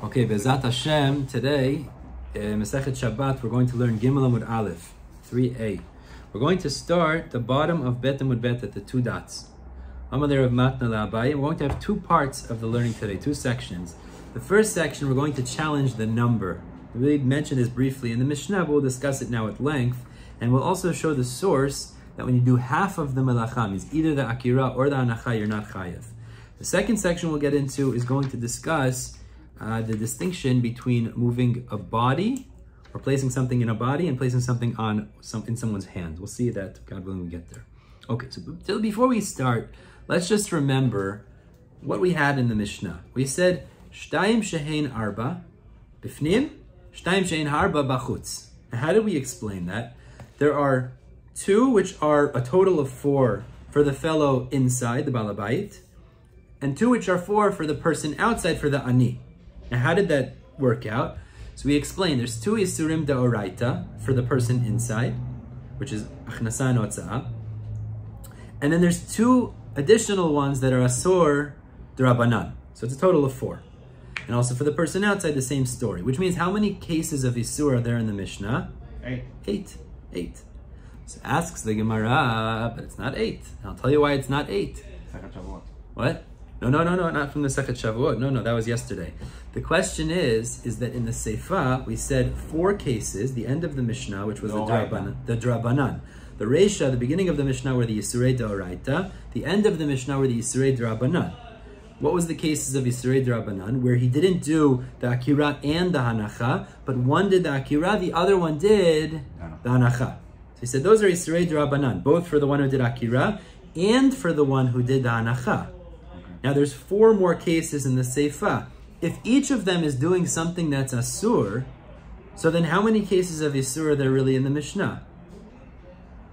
Okay, Be'ezat Hashem, today, Masechet Shabbat, we're going to learn Gimel Amud Aleph, 3a. We're going to start the bottom of Bet Amud Bet at the two dots. Amalei Rav Matna LaAbaye. We're going to have two parts of the learning today, two sections. The first section, we're going to challenge the number. We mentioned this briefly in the Mishna, but we'll discuss it now at length. And we'll also show the source that when you do half of the melacha, means either the akira or the anacha, you're not chayev. The second section we'll get into is going to discuss the distinction between moving a body, or placing something in a body, and placing something in someone's hand. We'll see that, God willing, we get there. Okay, so before we start, let's just remember what we had in the Mishnah. We said, Shtayim shehein arba, bifnim, Shtayim shehein arba bachutz. Now, how did we explain that? There are two which are a total of 4 for the fellow inside, the balabait, and 2 which are 4 for the person outside, for the ani. Now, how did that work out? So we explained there's 2 isurim da'oraita for the person inside, which is achnasa and otza'ah. And then there's 2 additional ones that are asor d'rabanan. So it's a total of 4. And also for the person outside, the same story, which means how many cases of isur are there in the Mishnah? 8. 8. So asks the Gemara, but it's not 8. I'll tell you why it's not 8. What? No, not from the Sechet Shavuot. No, that was yesterday. The question is that in the Seifa, we said 4 cases, the end of the Mishnah, which was the Drabanan. The Reisha, the beginning of the Mishnah, were the Yisurei D'Oraita. The end of the Mishnah were the Yisurei Drabanan. What was the cases of Yisurei Drabanan? Where he didn't do the Akira and the Hanacha, but one did the Akira, the other one did the Hanacha. So he said those are Yisurei Drabanan, both for the one who did Akira and for the one who did the Hanacha. Now there's 4 more cases in the Seifa. If each of them is doing something that's Asur, so then how many cases of Isur are there really in the Mishnah?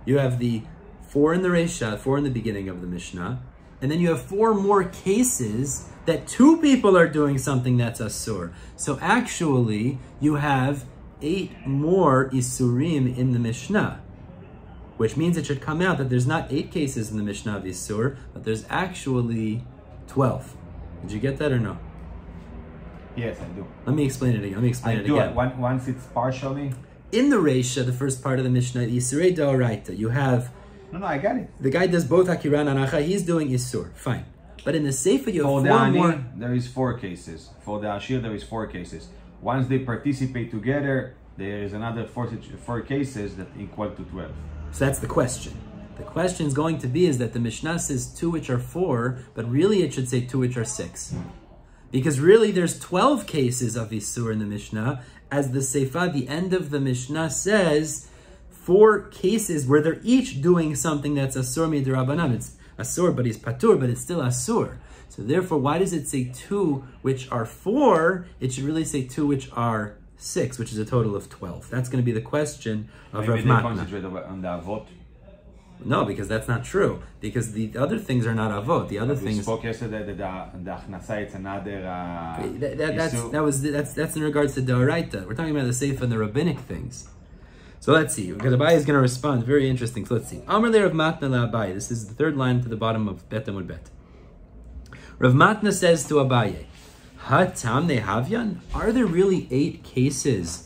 You have the 4 in the Reisha, 4 in the beginning of the Mishnah, and then you have 4 more cases that 2 people are doing something that's Asur. So actually, you have 8 more Isurim in the Mishnah, which means it should come out that there's not 8 cases in the Mishnah of Isur, but there's actually 12. Did you get that or no? Yes, I do. Let me explain it again. Once it's partially. In the Reisha, the first part of the Mishnah, Yisurei D'Oraita, you have... No, I got it. The guy does both Akira and Anacha, he's doing Isur, fine. But in the Seifa, you have 4 more... there is 4 cases. For the Ashir, there is 4 cases. Once they participate together, there is another 4 cases that equal to 12. So that's the question. The question is going to be is that the Mishnah says 2 which are 4, but really it should say 2 which are 6. Because really there's 12 cases of Isur in the Mishnah, as the Seifa, the end of the Mishnah says 4 cases where they're each doing something that's Asur midrabanan. It's Asur, but he's petur, but it's still Asur. So therefore, why does it say 2 which are 4? It should really say 2 which are 6, which is a total of 12. That's going to be the question of Rav Matna. Maybe they concentrate on the Avot. No, because that's not true. Because the other things are not avot. The other things. We spoke yesterday that the achnasa it's another. That's in regards to D'Oraita. We're talking about the Seifa and the rabbinic things. So let's see. Because Abaye is going to respond. Very interesting. So let's see. Amalei Rav Matna LaAbaye. This is the 3rd line to the bottom of Bet Amud Bet. Rav Matna says to Abaye, Hatam nehavyan. Are there really 8 cases?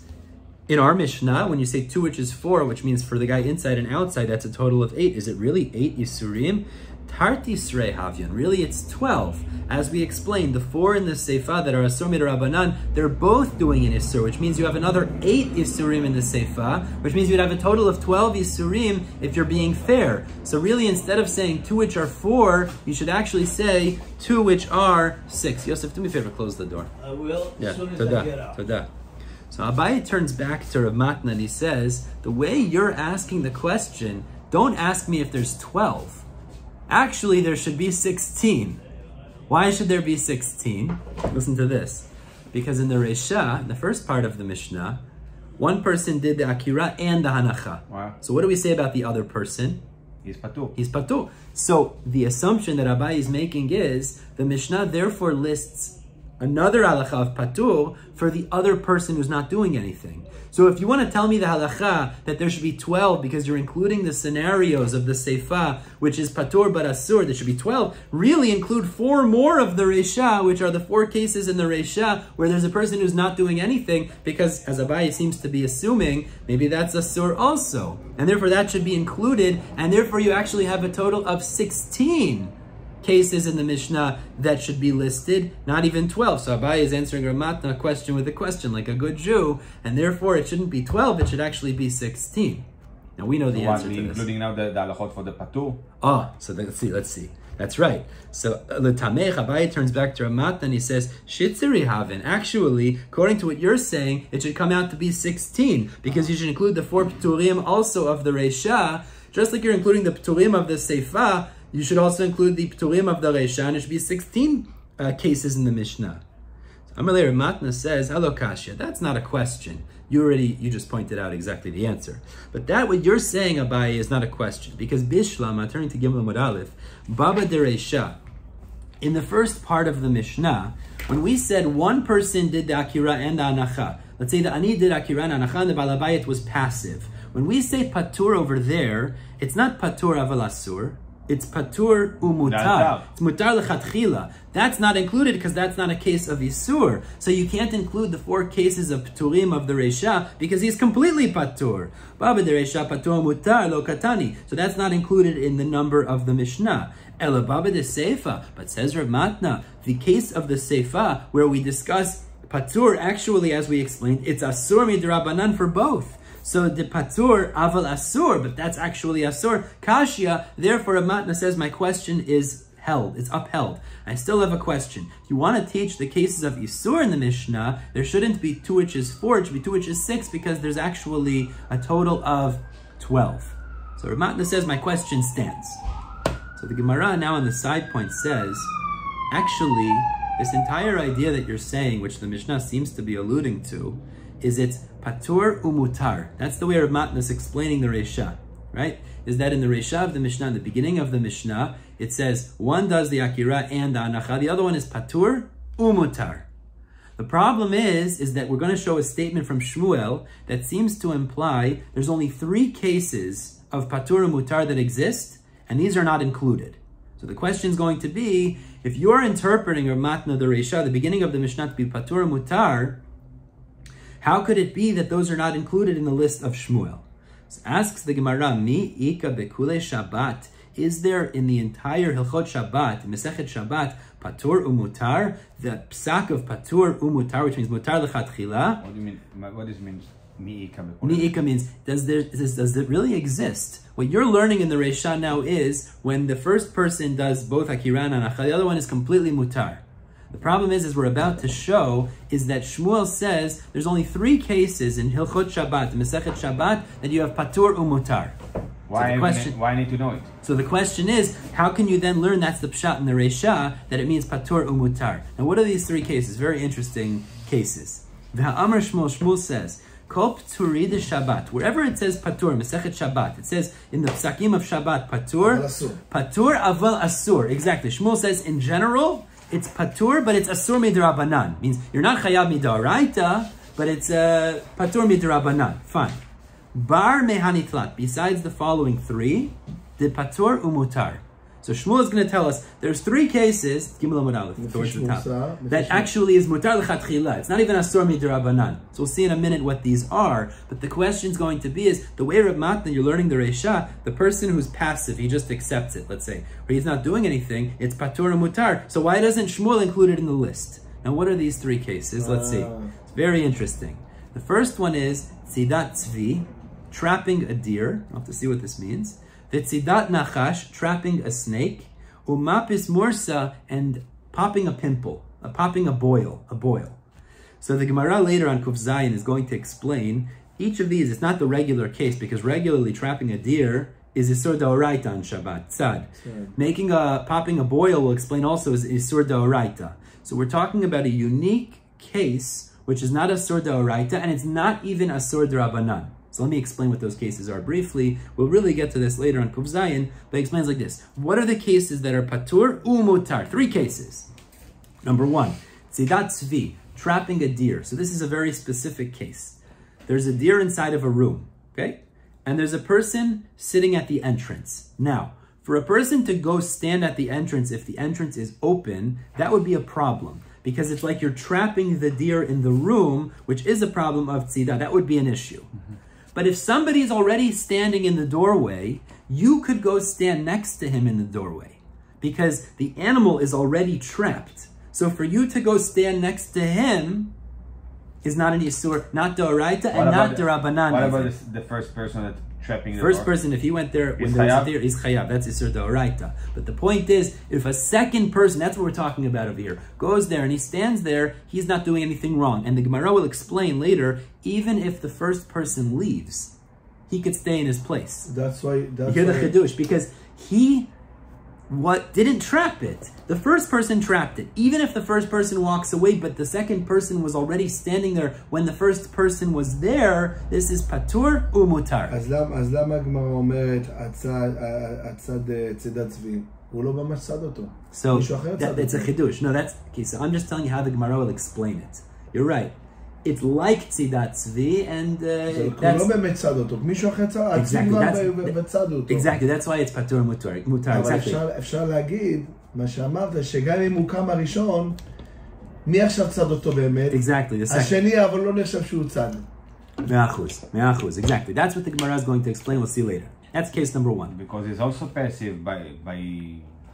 In our Mishnah, when you say 2 which is 4, which means for the guy inside and outside, that's a total of 8. Is it really 8 Yisurim? Tartisrei Havyan. Really, it's 12. As we explained, the 4 in the Seifa that are Asur midrabanan, they're both doing an Isur, which means you have another 8 Isurim in the Seifa, which means you'd have a total of 12 Isurim if you're being fair. So really, instead of saying 2 which are 4, you should actually say 2 which are 6. Yosef, do me a favor, close the door. I will, as soon as I get out. Tada. So Abaye turns back to Rav Matna and he says, the way you're asking the question, don't ask me if there's 12. Actually, there should be 16. Why should there be 16? Listen to this. Because in the Reisha, in the first part of the Mishnah, one person did the Akira and the Hanacha. Wow. So what do we say about the other person? He's petur. He's petur. So the assumption that Abaye is making is, the Mishnah therefore lists another halacha of patur for the other person who's not doing anything. So if you want to tell me the halacha that there should be 12 because you're including the scenarios of the seifa, which is patur but asur, there should be 12, really include 4 more of the reisha, which are the 4 cases in the reisha where there's a person who's not doing anything, because as Abaye seems to be assuming, maybe that's asur also. And therefore that should be included, and therefore you actually have a total of 16 cases in the Mishnah that should be listed, not even 12. So Abaye is answering Rav Matna a question with a question, like a good Jew, and therefore it shouldn't be 12, it should actually be 16. Now we know the answer to this. Including now the halachot for the patur? So let's see. That's right. So L'tamech, Abaye turns back to Rav Matna and he says, Shitziri Haven. Actually, according to what you're saying, it should come out to be 16, because you should include the 4 peturim also of the Reisha, just like you're including the peturim of the Seifa. You should also include the peturim of the Reisha, and it should be 16 cases in the Mishnah. So Amalei Rav Matna says, hello Kashya, that's not a question. You just pointed out exactly the answer. But that what you're saying, Abaye, is not a question, because Bishlam, turning to Gimel Amud Aleph, Baba de Reisha, in the first part of the Mishnah, when we said one person did the Akira and the Anacha, let's say the Ani did Akira and Anacha, and the Balabayit was passive. When we say patur over there, it's not patur aval asur, it's patur umutar. It's mutar lechatchila. That's not included because that's not a case of isur. So you can't include the 4 cases of paturim of the Reisha because he's completely patur. Baba de Reisha patur mutar lo katani. So that's not included in the number of the Mishnah. Ela baba de seifa. But says Rav Matna, the case of the seifa where we discuss patur, actually, as we explained, it's asur midrabanan for both. So the patur aval asur, but that's actually asur. Kashya, therefore Rav Matna says my question is held, it's upheld. I still have a question. If you want to teach the cases of isur in the Mishnah, there shouldn't be 2 which is 4, it should be 2 which is 6, because there's actually a total of 12. So Rav Matna says my question stands. So the Gemara now on the side point says, actually, this entire idea that you're saying, which the Mishnah seems to be alluding to, is it's patur umutar. That's the way Rav Matna is explaining the Reisha, right? Is that in the Reisha of the Mishnah, in the beginning of the Mishnah, it says one does the Akira and the Anacha, the other one is patur umutar. The problem is that we're going to show a statement from Shmuel that seems to imply there's only 3 cases of patur umutar that exist, and these are not included. So the question is going to be, if you're interpreting Rav Matna the Reisha, the beginning of the Mishnah, to be patur umutar, how could it be that those are not included in the list of Shmuel? So asks the Gemara, Mi ika bekule Shabbat? Is there in the entire Hilchot Shabbat, Mesechet Shabbat, patur umutar, the psak of patur umutar, which means mutar lechatchila? What do you mean? What does it mean? Mi ika bekule? Mi ika means does it really exist? What you're learning in the Reisha now is when the first person does both Akira and Anacha, the other one is completely mutar. The problem is we're about to show, is that Shmuel says there's only 3 cases in Hilchot Shabbat, Mesechet Shabbat, that you have patur umutar. Why I need to know it? So the question is, how can you then learn that's the pshat in the Reisha, that it means patur umutar? Now what are these 3 cases? Very interesting cases. V'ha'amar Shmuel says, Kol pturi de Shabbat. Wherever it says patur, Mesechet Shabbat, it says in the psakim of Shabbat, patur aval asur. Exactly. Shmuel says in general, it's patur, but it's asur midrabanan. Means you're not chayav midaraita, but it's patur midrabanan. Fine. Bar mehanitlat. Besides the following 3, the patur umutar. So Shmuel is going to tell us there's 3 cases, Gimel Amud Aleph, towards the top, that actually is mutar lechatchila. It's not even asur midrabanan. So we'll see in a minute what these are. But the question is going to be is, the way Rav Matna, you're learning the Reisha, the person who's passive, he just accepts it, let's say, or he's not doing anything, it's patur mutar. So why doesn't Shmuel include it in the list? Now what are these 3 cases? Let's see. It's very interesting. The first one is tzidat tzvi, trapping a deer. I'll have to see what this means. V'tzidat nachash, trapping a snake. Umapis morsa, and popping a pimple, popping a boil. So the Gemara later on Kuf Zayin is going to explain each of these. It's not the regular case, because regularly trapping a deer is Isur D'Oraita on Shabbat, Tzad. Popping a boil, we'll explain also, is Isur D'Oraita. So we're talking about a unique case, which is not Asur D'Oraita, and it's not even Asur D'Rabanan. So let me explain what those cases are briefly. We'll really get to this later on Kuf Zayin, but it explains like this. What are the cases that are patur umutar? 3 cases. Number 1, Tzidat tzvi, trapping a deer. So this is a very specific case. There's a deer inside of a room, okay? And there's a person sitting at the entrance. Now, for a person to go stand at the entrance, if the entrance is open, that would be a problem. Because it's like you're trapping the deer in the room, which is a problem of tzidah. That would be an issue. But if somebody's already standing in the doorway, you could go stand next to him in the doorway. Because the animal is already trapped. So for you to go stand next to him is not an isur, not d'oraita, and not d'rabanan. What about the first person that's trapping the first door? Person, if he went there when there's a deer, is chayav. That's isur d'oraita. But the point is, if a second person, that's what we're talking about over here, goes there and he stands there, he's not doing anything wrong. And the Gemara will explain later, even if the first person leaves, he could stay in his place. That's why. You hear the chiddush, because he didn't trap it. The first person trapped it. Even if the first person walks away, but the second person was already standing there when the first person was there, this is petur umutar. אז למה הגמרא אומרת הצד צידת צבי? הוא לא ממש צד אותו. So מישהו אחר צד that's a אותו. chiddush. No, that's okay. So I'm just telling you how the Gemara will explain it. You're right. It's like tzidat tzvi, and הוא לא באמת צד אותו. מישהו אחר צד, הצבי וצד אותו. Exactly, that's why it's petur umutar. אבל Exactly. אפשר להגיד, מה שאמרת, שגם אם הוא קם הראשון, מי עכשיו צד אותו באמת? Exactly. The second. השני, אבל לא נחשב שהוא צד. 100%. Exactly. That's what the Gemara is going to explain. We'll see later. That's case number one. Because he's also passive by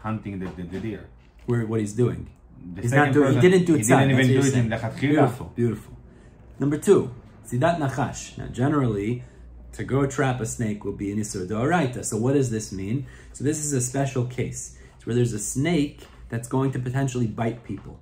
hunting the deer. What he's doing. The He's second not doing. He person, didn't do it. He didn't even do it in Lechatchila. lechatchila. Beautiful. Number two, tzidat nachash. Now, generally, to go trap a snake will be an isur d'oraita. So what does this mean? So this is a special case. It's where there's a snake that's going to potentially bite people.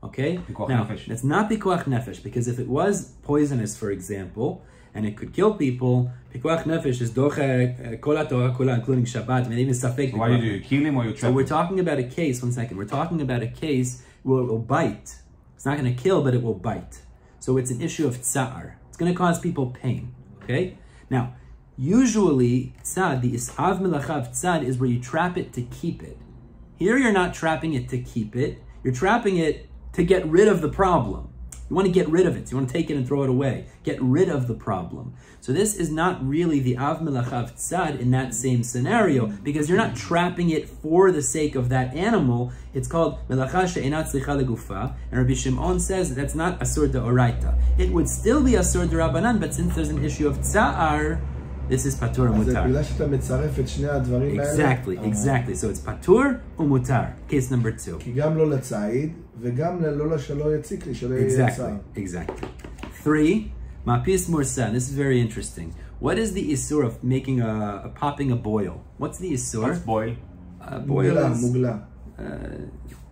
Okay? Pikuach now, nefesh. it's not pikuach nefesh, because if it was poisonous, for example, and it could kill people, pikuach nefesh is doche kol haTorah kula, including Shabbat. I mean, even safek. So why do you kill him or you trap So him? we're talking about a case, one second, we're talking about a case where it will bite. It's not going to kill, but it will bite. So it's an issue of tsa'ar. It's going to cause people pain, okay? Now, usually, tzad, the isav melachav tzad, is where you trap it to keep it. Here you're not trapping it to keep it. You're trapping it to get rid of the problem. You want to get rid of it. You want to take it and throw it away. Get rid of the problem. So this is not really the av melachav tzad in that same scenario, because you're not trapping it for the sake of that animal. It's called melacha she'enat tzricha legufa, and Rabbi Shimon says that that's not asur d'oraita. It would still be asur d'rabanan, but since there's an issue of tsa'ar, this is patur אז זה umutar. בגלל שאתה מצרף את שני הדברים האלה. Exactly. So it's patur umutar. Case number two. כי גם לא לציד, וגם לא שלא יציק לי, שלא יהיה צער. Exactly. 3, mapis mursan. This is very interesting. What is the isur of making popping a boil? What's the isur? What's boil? Boil is מוגלה.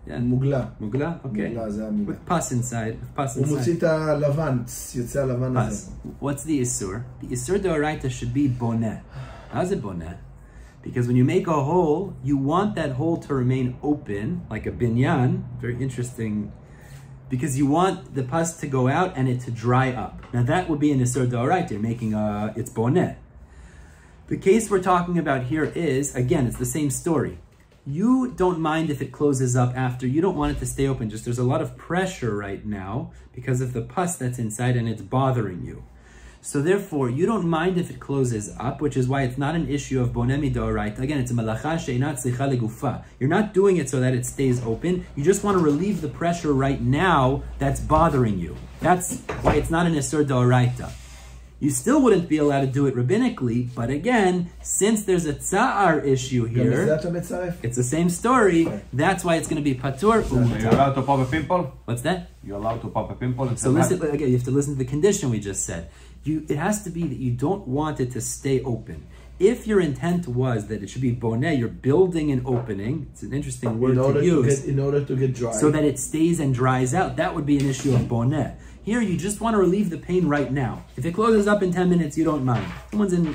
מוגלה. Mugla? Okay. מוגלה, זה המילה. With pus inside. הוא מוציא את הלבן, יוצא הלבן הזה. What's the isur? The isur d'oraita should be boneh. How's it boneh? Because when you make a hole, you want that hole to remain open, like a binyan. Very interesting. Because you want the pus to go out and it to dry up. Now that would be an isur d'oraita. You're making it's boneh. The case we're talking about here is, again, it's the same story. You don't mind if it closes up after. You don't want it to stay open. Just there's a lot of pressure right now because of the pus that's inside and it's bothering you. So therefore, you don't mind if it closes up, which is why it's not an issue of boneh midoraita. Again, it's a malacha she'inat tzricha legufa. You're not doing it so that it stays open. You just want to relieve the pressure right now that's bothering you. That's why it's not an isur d'oraita. You still wouldn't be allowed to do it rabbinically, but again, since there's a tsa'ar issue here, it's the same story, that's why it's going to be patur umutar. You're allowed to pop a pimple? What's that? You're allowed to pop a pimple? So listen, again, you have to listen to the condition we just said. It has to be that you don't want it to stay open. If your intent was that it should be boneh, you're building an opening, it's an interesting word to use, in order to get dry. so that it stays and dries out, that would be an issue of boneh. Here, you just want to relieve the pain right now. If it closes up in 10 minutes, you don't mind. Someone's in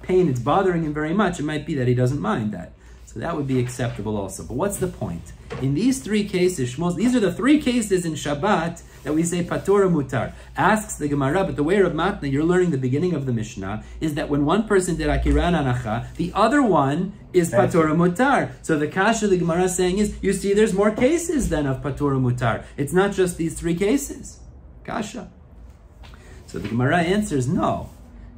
pain, it's bothering him very much, it might be that he doesn't mind that. So So that would be acceptable also. But what's the point? In these three cases, Shmuel, these are the three cases in Shabbat that we say patur or mutar. Asks the Gemara, but the way of Matna, you're learning the beginning of the Mishnah, is that when one person did akira and anacha, the other one is patur or mutar. So the kasha the Gemara is saying is, you see there's more cases then of patur or mutar. It's not just these three cases. Kasha. So the Gemara answers, no.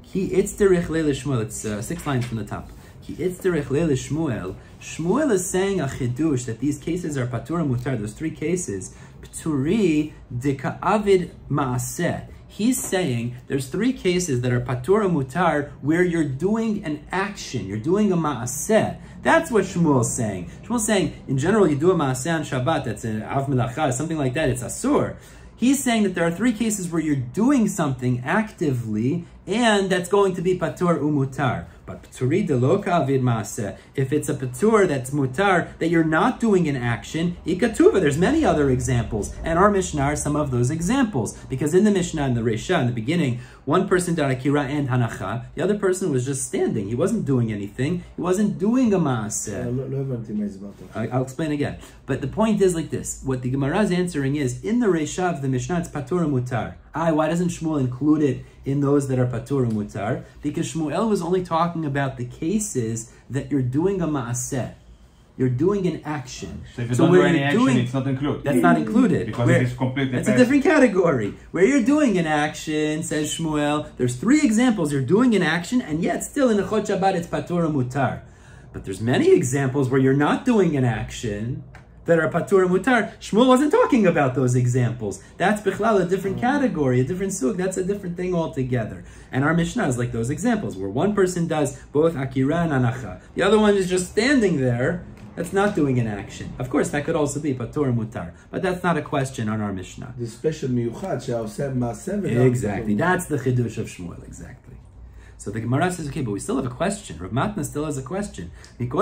Ki itzterich leil Shmuel. It's 6 lines from the top. Ki itzterich leil Shmuel. Shmuel is saying a chidush that these cases are patur and mutar. Those three cases. Pturi deka avid maaseh. He's saying there's three cases that are patur and mutar where you're doing an action. You're doing a maaseh. That's what Shmuel's saying. Shmuel's saying, in general, you do a maaseh on Shabbat. That's an av melacha, something like that. It's asur. He's saying that there are three cases where you're doing something actively, and that's going to be patur umutar. But paturi de lo ka'avid maaseh. If it's a patur that's mutar, that you're not doing an action, ikatuva. There's many other examples, and our Mishnah are some of those examples. Because in the Mishnah, in the Resha, in the beginning, one person did akira and hanacha, the other person was just standing. He wasn't doing anything. He wasn't doing a maaseh. I'll explain again. But the point is like this. What the Gemara is answering is, in the Resha of the Mishnah, it's patur and mutar. Why doesn't Shmuel include it in those that are patur and mutar? Because Shmuel was only talking about the cases that you're doing a maaseh. You're doing an action. So if you don't do any action, it's not included. That's not included. Because it is completely That's a different category. Where you're doing an action, says Shmuel, there's 3 examples. You're doing an action, and yet still in the Chot Shabbat, it's patur and mutar. But there's many examples where you're not doing an action that are patur and mutar. Shmuel wasn't talking about those examples. That's bichlal, a different category, a different sug. That's a different thing altogether. And our Mishnah is like those examples, where one person does both akira and anacha. The other one is just standing there. That's not doing an action. Of course, that could also be patur and mutar. But that's not a question on our Mishnah. The special miyuchad, exactly. That's the chidush of Shmuel, exactly. So the Gemara says, okay, but we still have a question. Rav Matna still has a question. We're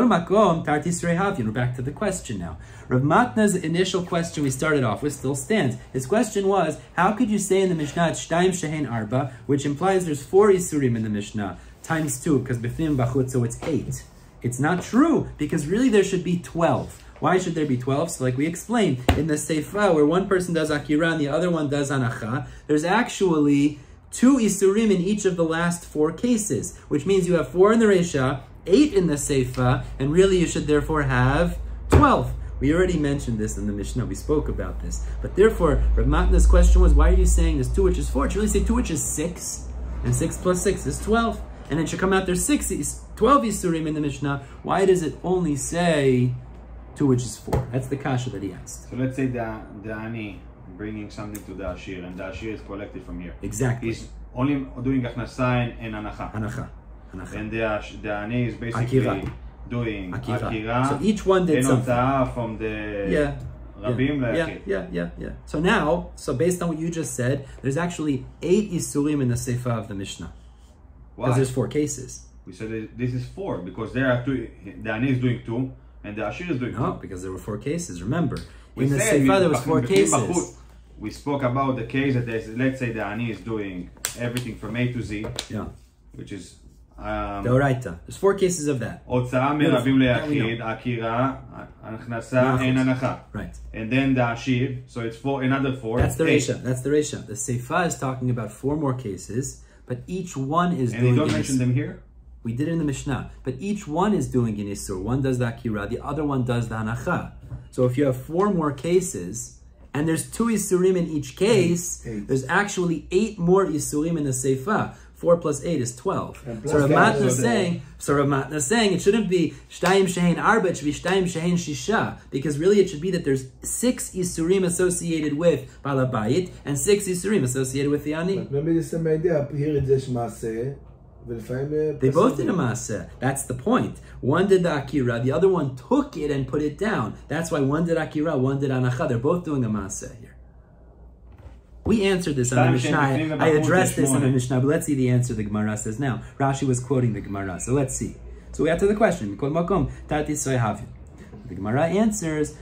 back to the question now. Rav Matna's initial question we started off with still stands. His question was, how could you say in the Mishnah, Shtayim Shehein Arba, which implies there's 4 Isurim in the Mishnah, times 2, because Bifnim Bachut, so it's 8. It's not true, because really there should be 12. Why should there be 12? So like we explained, in the Seifa, where one person does Akira and the other one does Anacha, there's actually 2 Isurim in each of the last 4 cases, which means you have 4 in the Resha, 8 in the Seifa, and really you should therefore have 12. We already mentioned this in the Mishnah, we spoke about this. But therefore, Rav Matna's question was, why are you saying there's 2 which is 4? It should really say 2 which is 6, and 6 plus 6 is 12. And it should come out there's 12 Isurim in the Mishnah. Why does it only say 2 which is 4? That's the kasha that he asked. So let's say the Ani bringing something to the Ashir, and the Ashir is collected from here. Exactly. He's only doing Achnasa and Anacha. Anacha. And the Ani is basically doing Akira. So each one did something. From the Rabim Yeah. So now, based on what you just said, there's actually 8 Isurim in the Seifa of the Mishnah. Because there's 4 cases. We said this is 4 because there are 2. The Ani is doing 2 and the Ashir is doing 2. No, because there were 4 cases. Remember, in the Seifa there was 4 cases. We spoke about the case that there's, let's say the Ani is doing everything from A to Z. Yeah. Which is Deoraita. There's 4 cases of that. Hotzaa merabim leyachid, Akira, Achnasa, and Anacha. Right. And then the Ashir, so it's another 4. That's the Resha. That's the Resha. The Seifa is talking about 4 more cases, but each one is doing. And you don't mention them here? We did it in the Mishnah. But each one is doing an Isur. One does the Akira, the other one does the Anacha. So if you have 4 more cases, and there's 2 Isurim in each case, there's actually 8 more Isurim in the Seifa. 4 plus 8 is 12. So Rav Matna is saying it shouldn't be Shtayim Shehein Arba, it should be Shtayim Shehein Shisha, because really it should be that there's 6 Isurim associated with Balabayit and 6 Isurim associated with the Ani. But maybe the same idea, here it is Maaseh. They both did a maaseh. That's the point. One did the Akira, the other one took it and put it down. That's why one did Akira, one did Anacha. They're both doing a maaseh here. We answered this on the Mishnah. I addressed this in the Mishnah, but let's see the answer the Gemara says now. Rashi was quoting the Gemara, so let's see. So we got to the question. The Gemara answers,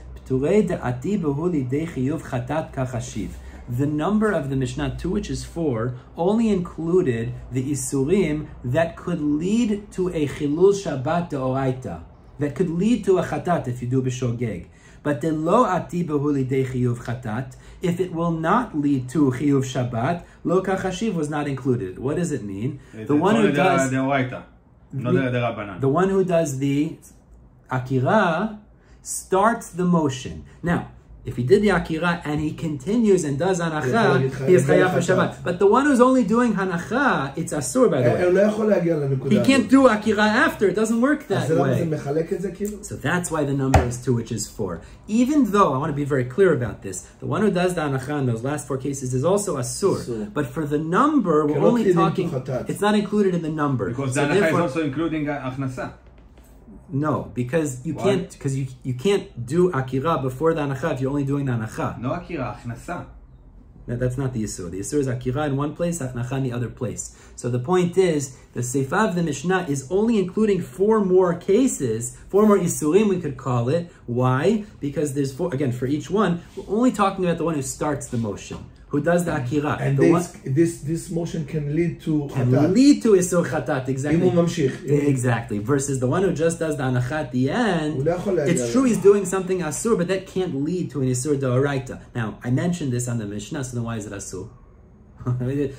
the number of the Mishnah, 2 which is 4, only included the Isurim that could lead to a Chilul Shabbat Deoraita. that could lead to a chatat if you do b'shogeg. But the lo ati behuli de chiyuv chatat, if it will not lead to chiyuv Shabbat, lo kachashiv was not included. What does it mean? The one who does the one who does the akira starts the motion. Now, if he did the akira and he continues and does hanacha, he is chayav for Shabbat. But the one who's only doing hanacha, it's asur, by the way. He can't do akira after. It doesn't work that way. So that's why the number is 2, which is 4. Even though, I want to be very clear about this, the one who does the hanacha in those last 4 cases is also asur. But for the number, we're only talking, it's not included in the number. Because the hanacha is also including achnasa. No, because you can't. Because you can't do akira before the hanacha if you're only doing the hanacha. No akira, achnasa. That's not the yisur. The yisur is akira in one place, hanacha in the other place. So the point is, the seifa of the Mishnah is only including 4 more cases, 4 more isurim we could call it. Why? Because there's 4. Again, for each one, we're only talking about the one who starts the motion, who does the akira. And this motion can lead to chatat. Lead to isur chatat, exactly. Mamshich. Exactly. Versus the one who just does the hanacha at the end, it's true he's doing something asur, but that can't lead to an isur d'oraita. Now, I mentioned this on the Mishnah, so then why is it asur?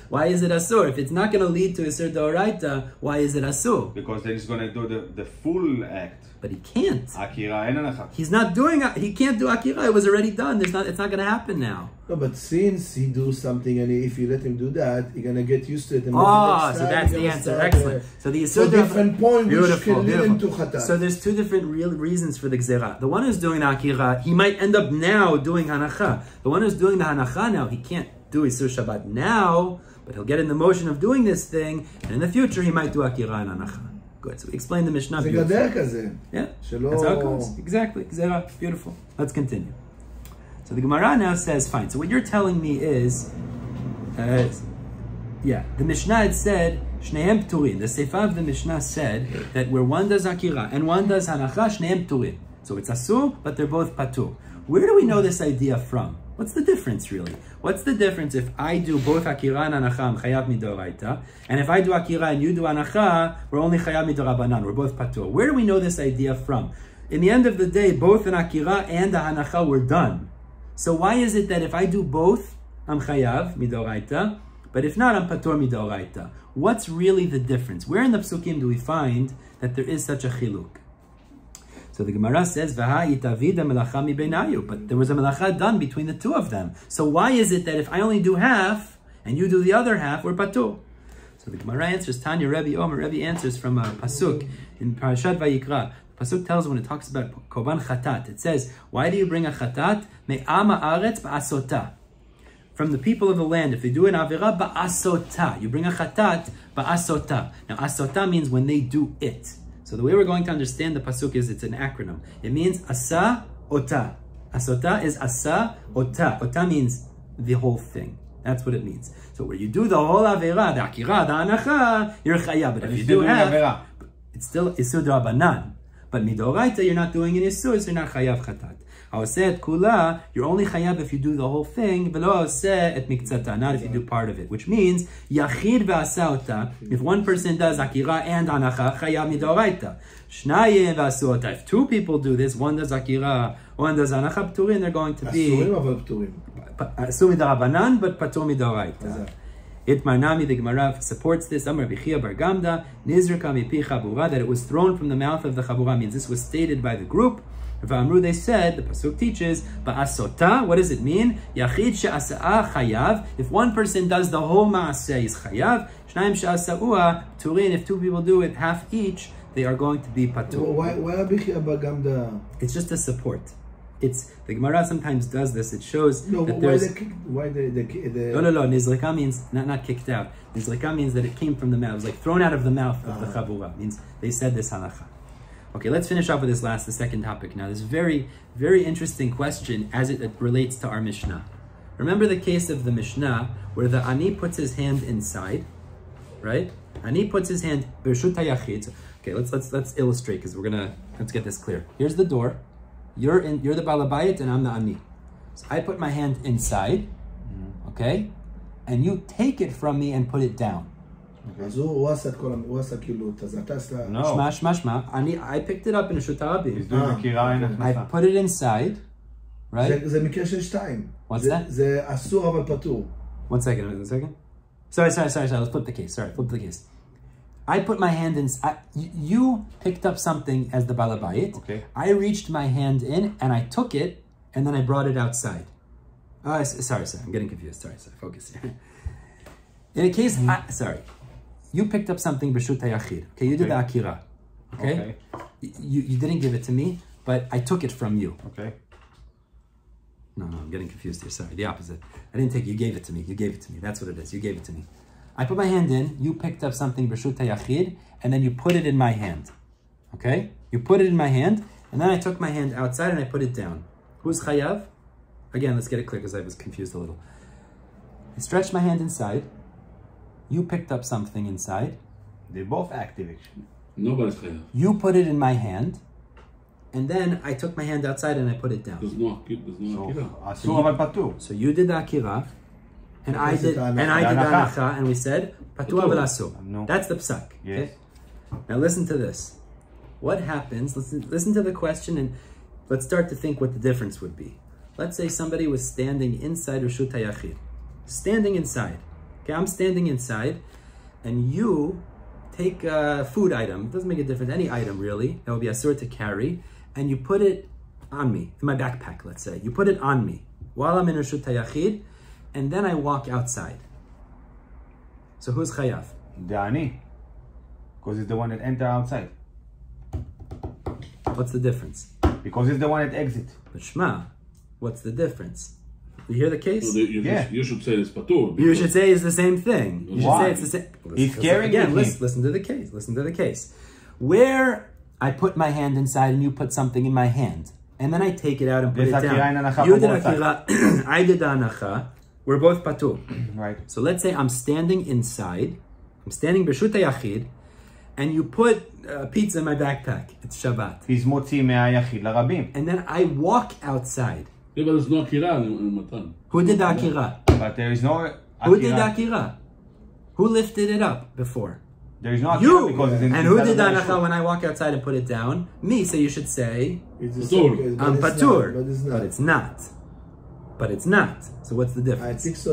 Why is it asur? If it's not going to lead to isur d'oraita, why is it asur? Because then he's going to do the full act. But he can't. Akira and hanacha. He's not doing. He can't do akira. It was already done. It's not going to happen now. No, but since he do something, and if you let him do that, you're gonna get used to it. And so that's the answer. Excellent. So the so different point which can lead him to chatat. So there's 2 different real reasons for the gzera. The one who's doing the akira, he might end up now doing hanacha. The one who's doing the hanacha now, he can't do isur Shabbat now, but he'll get in the motion of doing this thing, and in the future he might do akira and hanacha. Good. So we explained the Mishnah. Yeah, that's how it goes. Exactly. Gzera. Beautiful. Let's continue. So the Gemara now says, fine. So what you're telling me is, the Mishnah had said, Shneim Pturin. The Seifa of the Mishnah said that where one does akira and one does hanacha, Shneim Pturin. So it's asur, but they're both patur. Where do we know this idea from? What's the difference, really? What's the difference if I do both akira and hanacha, I'm chayav midoraita, and if I do akira and you do hanacha, we're only chayav midorabanan, we're both patur. Where do we know this idea from? In the end of the day, both an akira and a hanacha were done. So why is it that if I do both, I'm chayav midoraita, but if not, I'm patur midoraita? What's really the difference? Where in the psukim do we find that there is such a chiluk? So the Gemara says, but there was a melacha done between the 2 of them. So why is it that if I only do half, and you do the other half, we're patur? So the Gemara answers, Tanya Rebbe Omer, Rebbe answers from a pasuk in Parashat Vayikra. The pasuk tells when it talks about korban chatat, it says, why do you bring a chatat? Me'am haaretz ba'asota. From the people of the land, if they do an avera, ba'asota. You bring a chatat, ba'asota. Now asota means when they do it. So the way we're going to understand the pasuk is it's an acronym. It means asa ota. Asota is asa ota. Ota means the whole thing. That's what it means. So where you do the whole avera, the akira, the anacha, you're chayav. But if you do half, it's still isur d'rabanan. But midoraita, you're not doing an isur, so you're not chayav chatat. Haoseh et kula, you're only chayav if you do the whole thing, velo haoseh et miktzata, not if you do part of it. Which means, yachid ve'asa ota, if one person does akira and hanacha, chayav midoraita. Shnayim ve'asu ota, if 2 people do this, one does akira, one does hanacha, pturin, they're going to be asur midarabanan, but patur midoraita. Itmarnami, the Gemara supports this. Amar Bichia Bar Gamda, Nizrika mipi chabura, that it was thrown from the mouth of the chabura, means this was stated by the group. V'amru, they said, the pasuk teaches, ba'asota, what does it mean? Yachid she'asa'a chayav, if one person does the whole ma'aseh, is chayav. Shnayim she'asa'ua, turin, if 2 people do it, half each, they are going to be patur. Why Bichia Bar Gamda? It's just a support. It's the Gemara sometimes does this. It shows that there's no. Nizrika means not kicked out. Nizrika means that it came from the mouth. It was like thrown out of the mouth of the chabura. Means they said this halacha. Okay, let's finish off with the second topic now. This very, very interesting question as it relates to our Mishnah. Remember the case of the Mishnah where the ani puts his hand inside, right? Ani puts his hand b'rshut hayachid. Okay, let's illustrate because let's get this clear. Here's the door. You're the balabayit and I'm the ani. So I put my hand inside, okay, and you take it from me and put it down. אז הוא עשה את כל, הוא עשה כאילו, אתה עשת... שמע, I picked it up in רשות הרבים. He's doing עקירה אין הכנסה. I put it inside, right? זה מקרה של 2. What's that? זה אסור אבל פטור. One second. Sorry, let's flip the case. Flip the case. I put my hand in, you picked up something as the balabayit. Okay. I reached my hand in and I took it and then I brought it outside. Sorry, I'm getting confused. Sorry, focus here. In a case, you picked up something b'shut hayachid. Okay, you did the akira. Okay? You didn't give it to me, but I took it from you. Okay. No, I'm getting confused here. Sorry, the opposite. I didn't take it. You gave it to me. That's what it is. You gave it to me. I put my hand in. You picked up something b'shut hayachid, and then you put it in my hand. Okay? You put it in my hand, and then I took my hand outside and I put it down. Who's chayav? Again, let's get it clear because I was confused a little. I stretched my hand inside. You picked up something inside. They're both active actually. Nobody's chayav. You put it in my hand, and then I took my hand outside and I put it down. There's no akira. אסור אבל פטור. So you did the akira, and I did the anacha, and we said patur אבל asur. No. That's the psak. Yes. Okay? Now listen to this. What happens? Listen to the question, and let's start to think what the difference would be. Let's say somebody was standing inside Reshut HaYachid. Standing inside. Okay, I'm standing inside, and you take a food item. It doesn't make a difference, any item really, that would be asur to carry, and you put it on me, in my backpack, let's say. You put it on me while I'm in Reshut HaYachid, and then I walk outside. So who's chayav? The ani. Because he's the one that enter outside. What's the difference? Because he's the one that exit. But Shema, what's the difference? You hear the case? So you should say it's patur. You should say it's the same thing. You should say it's the same. He's carrying again. it. Listen to the case. Listen to the case. Where I put my hand inside and you put something in my hand, and then I take it out and put it down. You did akira. I did anacha. We're both patur. Right. So let's say I'm standing inside. I'm standing b'shut hayachid, and you put pizza in my backpack. It's Shabbat. He's motzi מהיחיד לרבים. And then I walk outside. Yeah, but there's no akira in matan. Who did the akira? But there is no akira. Who did the akira? Who lifted it up before? There is no akira because it's in And who did the anacha when I walk outside and put it down? Me. So you should say I'm patur, but it's not. But it's not. So what's the difference? I think so.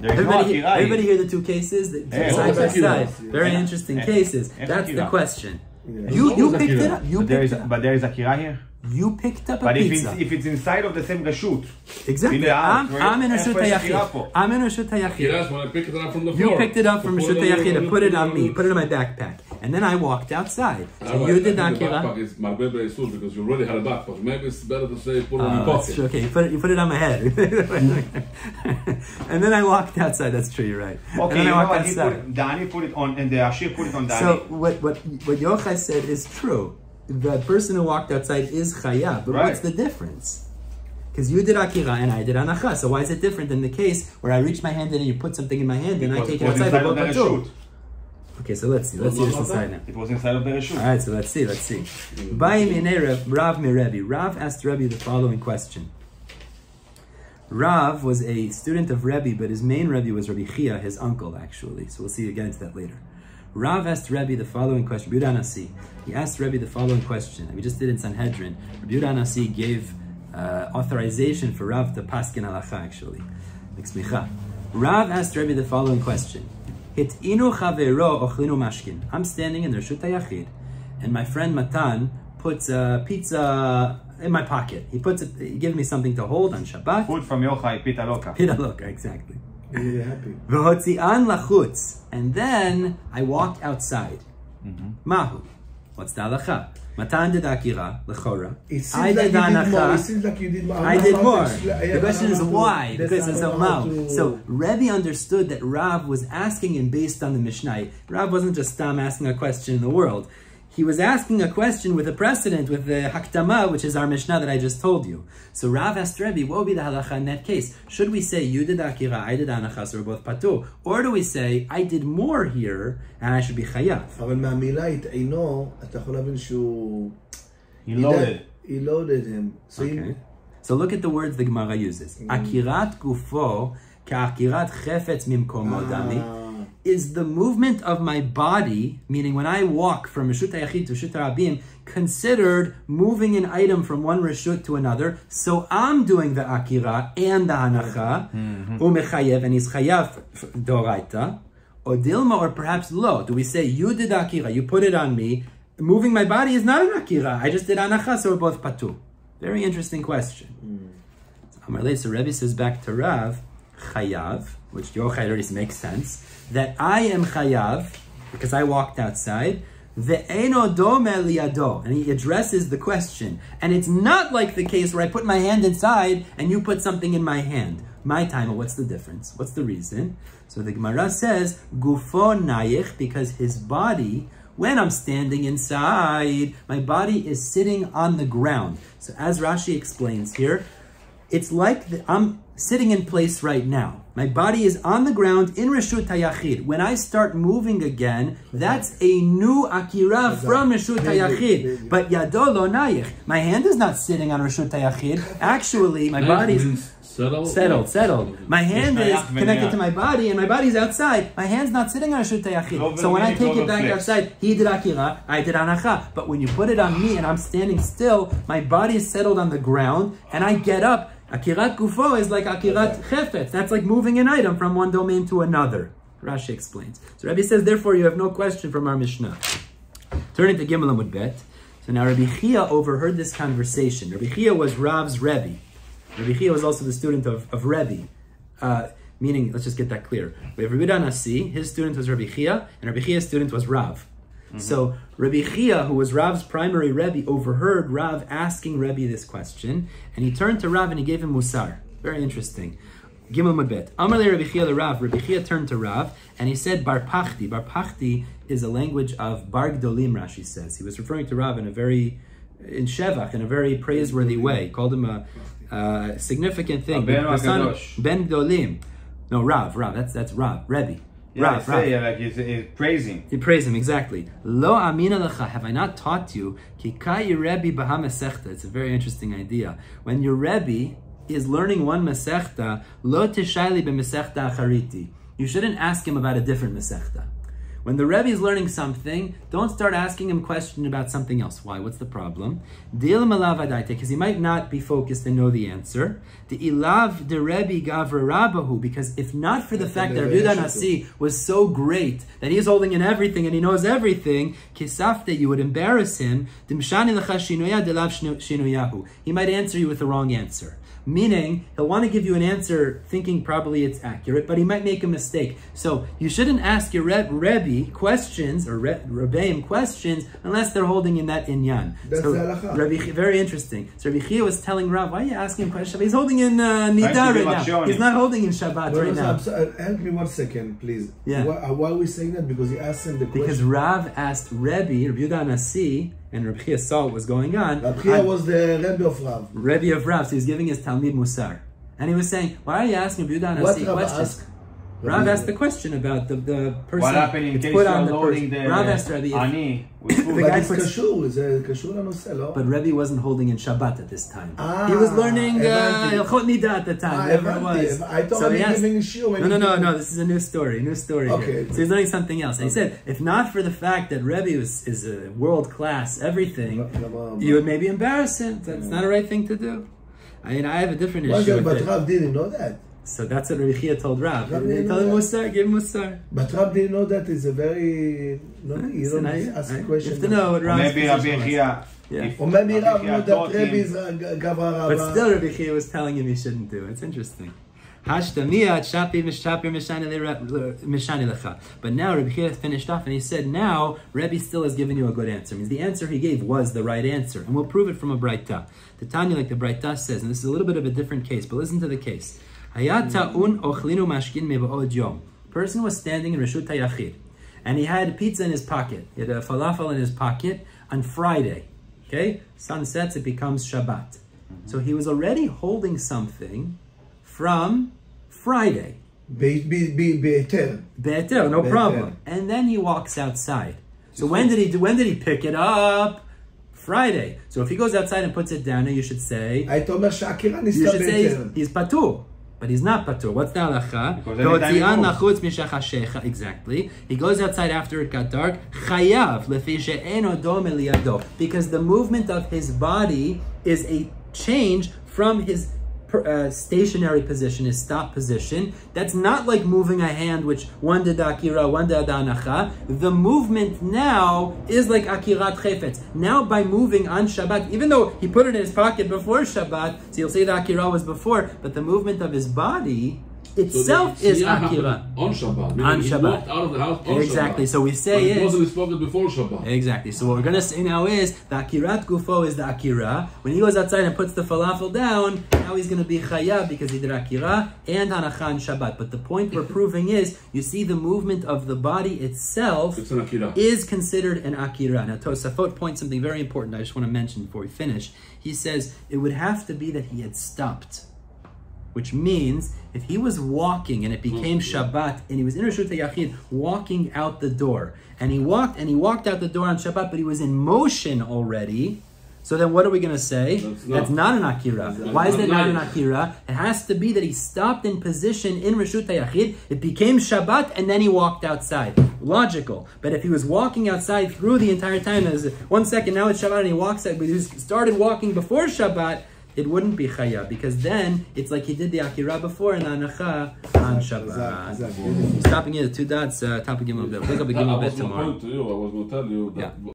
Everybody hear the two cases side by side. Very interesting cases. That's the question. You picked it up. But there is akira here. You picked up a but pizza. But if it's inside of the same reshut. Exactly. I'm in Reshut HaYachid. I'm in Reshut HaYachid. When I picked it up from the floor. You picked it up from Reshut HaYachid and put it on me. Put it in my backpack. And then I walked outside. So you did the akira. The backpack is marbeh b'isur because you already had a backpack. Maybe it's better to say put it on your pocket. Okay, you put it on my head. And then I walked outside. That's true, you're right. Okay, and then I walked outside. Dani put it on, and the Ashir put it on Dani. So what Yochai said is true. The person who walked outside is chayav, but what's the difference? Because you did akira and I did anacha. So why is it different than the case where I reach my hand in and you put something in my hand and I take it outside of the reshut? Okay, so let's see. Let's see this inside now. It was inside of the reshut. All right, so let's see. Ba'im inei Rav Merebi. Rav asked Rebbe the following question. Rav was a student of Rebbe, but his main Rebbe was Rabbi Chia, his uncle, actually. So we'll see again into that later. Rav asked Rebbe the following question. Rabbi Yehuda Nasi. He asked Rebbe the following question. And we just did in Sanhedrin. Rabbi Yehuda Nasi gave authorization for Rav to paskin halacha, actually. Rav asked Rebbe the following question. Hit'inu chavero ochlinu mashkin. I'm standing in the Reshut HaYachid, and my friend Matan puts pizza in my pocket. He gives me something to hold on Shabbat. Food from Yochai, pita loka. Pita loka, exactly. Really happy. V'hotzi'an lachutz. And then I walk outside. Mahu. What's the halacha? Matan did akira, lechora. I did anacha. It seems like you did more. I did more. The question is why? Because it's a mal. So Rebbe understood that Rav was asking him based on the Mishnah. Rav wasn't just asking a question in the world. He was asking a question with a precedent, with the Haktama, which is our Mishnah that I just told you. So Rav asked Rebbe, what would be the halacha in that case? Should we say, you did akira, I did anacha, so we're both patur? Or do we say, I did more here, and I should be chayav? אבל מהמילה התעינו, אתה יכול להבין שהוא... He loaded. He loaded him. So look at the words the Gemara uses. Akirat gufo ka'akirat chefetz mimkomo dami. is the movement of my body, meaning when I walk from Reshut HaYachid to Reshut HaRabim, considered moving an item from one Reshut to another. So I'm doing the Akira and the Hanacha, Umechayev, and he's Chayav Doraita, or Dilma, or perhaps Lo. Do we say, you did Akira, you put it on me, moving my body is not an Akira, I just did Hanacha, so we're both Patu. Very interesting question. So Rebbe says back to Rav, Chayav, which Yochai already makes sense, that I am Chayav, because I walked outside, Ve'eno dome liyado, and he addresses the question. And it's not like the case where I put my hand inside and you put something in my hand. My time, what's the difference? What's the reason? So the Gemara says, Gufo nayich, because his body, when I'm standing inside, my body is sitting on the ground. So as Rashi explains here, it's like I'm sitting in place right now. My body is on the ground in Reshut HaYachid. When I start moving again, that's a new Akira from Reshut HaYachid. But Yado lo nayich. My hand is not sitting on Reshut HaYachid. Actually, my body is settled. My hand is connected to my body, and my body's outside. My hand's not sitting on Reshut HaYachid. So when I take it back outside, he did Akira, I did Hanacha. But when you put it on me and I'm standing still, my body is settled on the ground, and I get up. Akirat Gufo is like Akirat Chefetz. That's like moving an item from one domain to another. Rashi explains. So Rabbi says, therefore you have no question from our Mishnah. Turning to Gimel Amud Bet. So now Rabbi Chia overheard this conversation. Rabbi Chia was Rav's Rebbe. Rabbi Chia was also the student of Rebbe. Meaning, let's just get that clear. We have Rabbi Nasi, his student was Rabbi Chia, and Rabbi Chia's student was Rav. So Rabbi Chia, who was Rav's primary Rebbe, overheard Rav asking Rebbe this question, and he turned to Rav and he gave him musar. Very interesting. Gimel Mabet. Amar le Rabbi Chia le Rav. Rabbi Chia turned to Rav and he said Bar Pachti. Bar Pachti is a language of Bar Gdolim, Rashi says. He was referring to Rav in a very praiseworthy way. He called him a significant thing. Ben Gdolim. No, Rav. That's Rav. Rebbe. Yeah, Rav. He's praising. You praise him, exactly. Lo amina lecha, have I not taught you? Ki kai Rebbe baha mesechta. It's a very interesting idea. When your Rebbe is learning one mesechta, lo tishayli b'mesechta achariti. You shouldn't ask him about a different mesechta. When the Rebbe is learning something, don't start asking him questions about something else. Why? What's the problem? Because he might not be focused and know the answer. Because if not for the fact that Rabbi Nasi was so great, that he's holding in everything and he knows everything, you would embarrass him. He might answer you with the wrong answer. Meaning, he'll want to give you an answer thinking probably it's accurate, but he might make a mistake. So you shouldn't ask your Rebbe questions, or Rebbeim questions, unless they're holding in that inyan. That's so, the halacha. Very interesting. So Rabbi Chia was telling Rav, why are you asking him questions? He's holding in Nidar right now. He's not holding in Shabbat right now. Help me 1 second, please. Yeah. Why are we saying that? Because he asked him the question. Because Rav asked Rabbi Nasi, and Rabbi Chia saw what was going on. Rabbi Chia was the Rebbe of Rav. Rebbe of Rav, so he's giving his Talmid Musar. And he was saying, why are you asking Rabbi Nasi questions? Rav asked the question about the person. What happened in case you're loading the Rav asked Rabbi ani? But it's kashur, but Rebbe wasn't holding in Shabbat at this time. He was learning Hilchot Nida at the time, whatever it was. I thought he was giving a shiur. No, this is a new story Okay. So he's learning something else. And he said, if not for the fact that Rebbe is a world-class everything, you would maybe embarrass him. That's not a right thing to do. I mean, I have a different issue with But Rav didn't know that. So that's what Rabbi Chia told Rav. He told him Musar, give him Musar. But Rav didn't know that is a very... you don't ask a question. You have to know what Rav's Maybe Rabbi Chia... Or maybe Rav knew that Rebbe is Gavra Rav. But still Rabbi Chia was telling him he shouldn't do it. It's interesting. But now Rabbi Chia finished off and he said, now Rebbe still has given you a good answer. It means the answer he gave was the right answer. And we'll prove it from a Braita. The Tanya, like the Braita says, and this is a little bit of a different case, but listen to the case. Person was standing in Reshut HaYachid, and he had pizza in his pocket. He had a falafel in his pocket on Friday. Okay? Sun sets, it becomes Shabbat. So he was already holding something from Friday. Be'eter, no problem. And then he walks outside. So when did he pick it up? Friday. So if he goes outside and puts it down, you should say, he's patur. but he's not patur. What's the halacha? Exactly. He goes outside after it got dark. Chayav lefi she'eno dom eliyado, because the movement of his body is a change from his stationary position, his stop position. That's not like moving a hand, which one did akira, one did anacha. The movement now is like akirat chefetz. Now by moving on Shabbat, even though he put it in his pocket before Shabbat, so you'll say the akira was before, but the movement of his body itself is akira. On Shabbat. On He Shabbat. walked out of the house on Exactly. Shabbat. So we say it wasn't spoken before Shabbat. Exactly. So what we're going to say now is the akirat gufo is the akira. When he goes outside and puts the falafel down, now he's going to be chayav because he did akira and hanacha on Shabbat. But the point we're proving is, you see the movement of the body itself It's an akira. is considered an akira. Now Tosafot points something very important I just want to mention before we finish. He says it would have to be that he had stopped. Which means, if he was walking and it became Shabbat, and he was in Reshut HaYachid, walking out the door, and he walked out the door on Shabbat, but he was in motion already, so then what are we going to say? That's not an Akira. Why is that not an Akira? It has to be that he stopped in position in Reshut HaYachid, it became Shabbat, and then he walked outside. Logical. But if he was walking outside through the entire time, as 1 second, now it's Shabbat, and he walks out, but he started walking before Shabbat, it wouldn't be chayav, because then it's like he did the akira before and anacha on Shabbat. Stopping here, 2 dots, topic Gimel Bet. Pick up a Gimel Bet tomorrow. I was going to tell you that